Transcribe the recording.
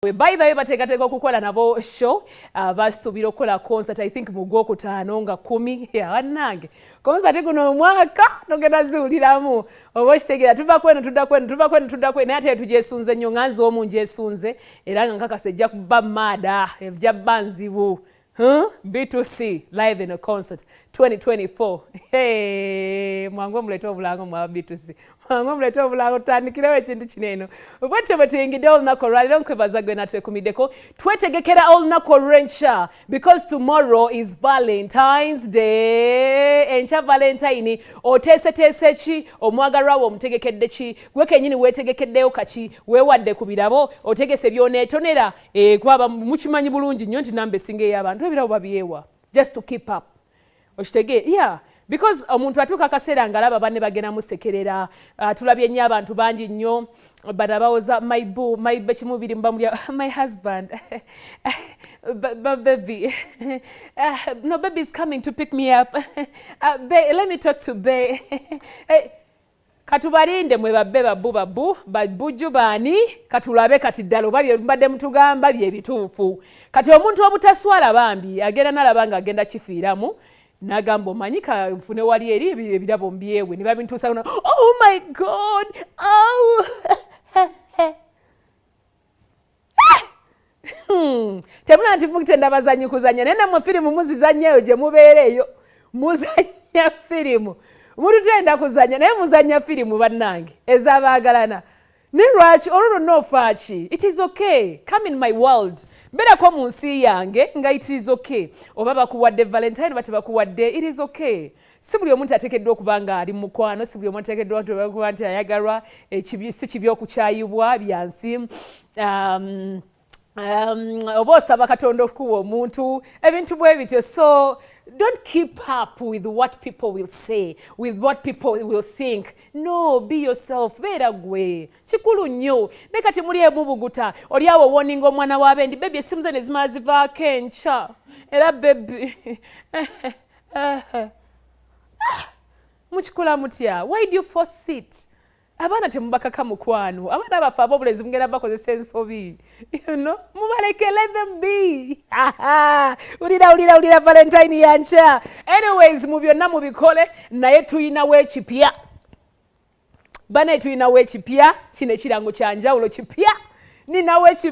By the way, bateekateeka okukola nabo show basuubira okukola concert I think mu Gwokutaano nga 10 wannange concert guno omwaka togenda ziwuliramu oba okitegeera tuva kweno tudda kweno naye ate tujesunze nnyo nga nze omu njesunze era nga nkakasa ejja kuba maada ejja bba nzibu B2C live in a concert 2024. Hey, mwangu mulete obulango mwa B2C. Mwangu mulete obulango tandikirewo ekintu kineno. Bwete bwetuyingidde olunaku olwaliro nkwebaza gwe natwekumiddeko. Twetegekera olunaku olw'enkya because tomorrow is Valentine's Day. Enkya Valentine oteeseteese ki omwagalwa wo omutegekedde ki gwe kennyini weetegekeddeyo kaki weewadde ku birabo otegese by'oneetonera kwaba mukimanyi bulungi nnyo nti namba esinga ey'abantu ebirabo babyewa just to keep up. Oshitege, yeah, because omuntu atuuka akaseera ngalaba banne bagenda musekerera tulabye nnyo abantu bangi nnyo banabawoza my boo my bekimubiri mbamulya my husband baby no baby is coming to pick me up let me talk to bae katubalinde mwe babbe babbu babujju baani katulabe kati ddala oba bye mbadde mutugamba bye bituufu kati omuntu obutaswala bambi agenda nalaba nga agenda kifiiramu nagamba omanyi kanfune wali eri ebirabo mbyewe ne babintuusa oh my god oh temuna nti mukitenda bazanyi kuzanya naye nammwe firimu muzizannyayo gye mubeereeyo muzanya firimu mulutenda kuzanya naye muzanya firimu bannange ez'abaagalana ne lwaki olwo nofaaki it is okay come in my world mbeerako mu nsi yange nga it is okay oba bakuwadde Valentine batebakuwadde it is okay si buli omuntu ateekeddwa okuba nga ali mu mukwano si buli omuntu ateekeddwa okuba nti ayagalwa si kibi okukyayibwa byansi oba osaba Katonda okuwa omuntu ebintu bwe bityo so don't keep up with what people will say with what people will think no be yourself beera gwe kikulu nnyo ne kati muli emubuguta oli awo woninga omwana w'abendi bebi essimu ze ne zimala zivaako enkya era bebi mukikola mutya why do you force it abaana temubakaka mukwano abaana bafe ab'obulezi mugenda bakozesa ensobi mubaleke let them be ulira Valentine yankya anyways mu byonna mubikole naye tuyinawo ekipya bane tuyinawo ekipya kino ekirango kyanjawulo kipya ninawo ekipya